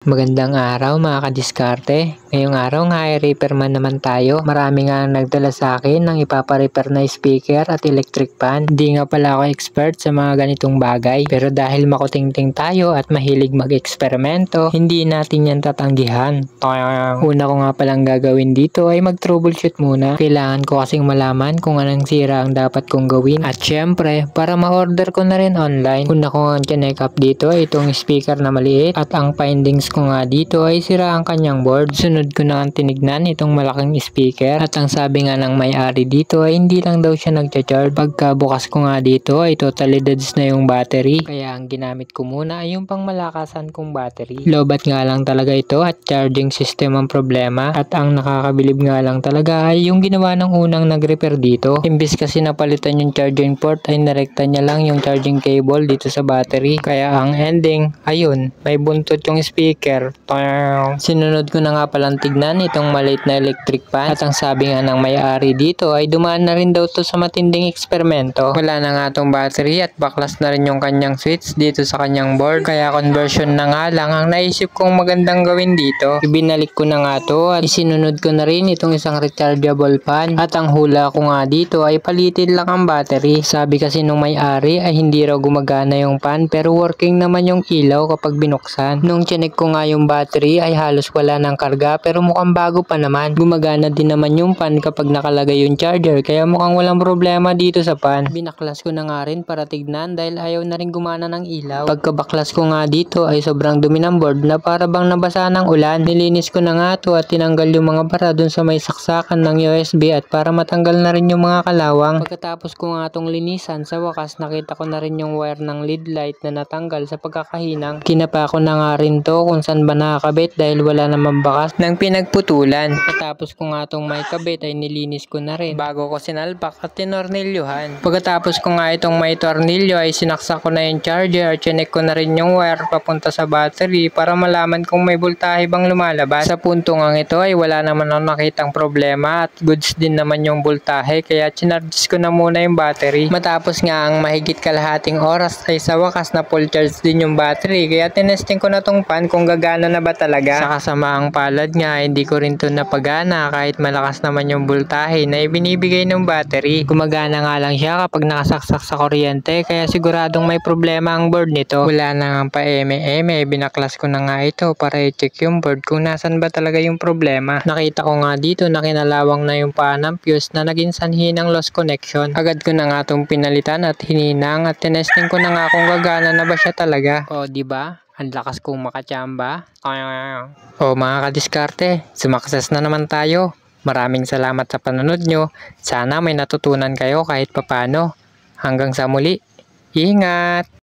Magandang araw mga kadiskarte. Ngayong araw nga ay repairman naman tayo. Marami nga nagdala sa akin ng ipaparepair na speaker at electric fan. Hindi nga pala ako expert sa mga ganitong bagay. Pero dahil makutingting tayo at mahilig mag-eksperimento, hindi natin yan tatanggihan. Una ko nga palang gagawin dito ay mag-troubleshoot muna. Kailangan ko kasing malaman kung anong sira ang dapat kong gawin. At syempre, para ma-order ko na rin online, una ko nga check up dito ay itong speaker na maliit at ang findings ko nga dito ay sira ang kanyang board. Sunod ko na ang tinignan itong malaking speaker at ang sabi nga ng may-ari dito ay hindi lang daw siya nagcha-charge. Pagkabukas ko nga dito ay totally deads na yung battery. Kaya ang ginamit ko muna ay yung pangmalakasan kong battery. Lobat nga lang talaga ito at charging system ang problema. At ang nakakabilib nga lang talaga ay yung ginawa ng unang nag-repair dito. Imbis kasi napalitan yung charging port ay narekta niya lang yung charging cable dito sa battery. Kaya ang ending, ayun, may buntot yung speaker. Sinunod ko na nga palang tignan itong maliit na electric fan at ang sabi nga ng may-ari dito ay dumaan na rin daw to sa matinding eksperimento. Wala na nga tong battery at baklas na rin yung kanyang switch dito sa kanyang board, kaya conversion na nga lang ang naisip kong magandang gawin dito. Ibinalik ko na nga to at isinunod ko na rin itong isang rechargeable fan at ang hula ko nga dito ay palitin lang ang battery. Sabi kasi nung may-ari ay hindi raw gumagana yung fan pero working naman yung ilaw kapag binuksan. Nung chinek ko nga yung battery ay halos wala ng karga pero mukhang bago pa naman. Gumagana din naman yung fan kapag nakalagay yung charger kaya mukhang walang problema dito sa fan. Binaklas ko na nga rin para tignan dahil ayaw na rin gumana ng ilaw. Pagkabaklas ko nga dito ay sobrang dumi ng board na para bang nabasa ng ulan. Nilinis ko na nga to at tinanggal yung mga bara dun sa may saksakan ng USB at para matanggal na rin yung mga kalawang. Pagkatapos ko nga tong linisan, sa wakas nakita ko na rin yung wire ng lead light na natanggal sa pagkakahinang. Kinapa ko na nga rin to kung saan ba nakakabit dahil wala naman bakas ng pinagputulan. Pagkatapos ko nga tong may kabit ay nilinis ko na rin bago ko sinalpak at tinornilyuhan. Pagkatapos ko nga itong may tornilyo ay sinaksak ko na yung charger at chinek ko na rin yung wire papunta sa battery para malaman kung may voltahe bang lumalabas. Sa punto nga ito ay wala naman akong nakitang problema at goods din naman yung voltahe kaya chinarges ko na muna yung battery. Matapos nga ang mahigit kalahating oras ay sa wakas na full charge din yung battery kaya tinesting ko na tong fan kung gagana na ba talaga. Sa kasamaang palad nga hindi ko rin to napagana kahit malakas naman yung voltahe na ibinibigay ng battery. Gumagana nga lang siya kapag nakasaksak sa kuryente kaya siguradong may problema ang board nito. Wala na nga pa eme-eme, binaklas ko na nga ito para i-check yung board kung nasan ba talaga yung problema. Nakita ko nga dito na kinalawang na yung paa ng fuse na naging sanhi ng lost connection. Agad ko na nga itong pinalitan at hininang at tinesting ko na nga kung gagana na ba siya talaga. O diba? Ang lakas kong makachamba. O mga kadiskarte, sumakses na naman tayo. Maraming salamat sa panonood nyo. Sana may natutunan kayo kahit papano. Hanggang sa muli. Ingat!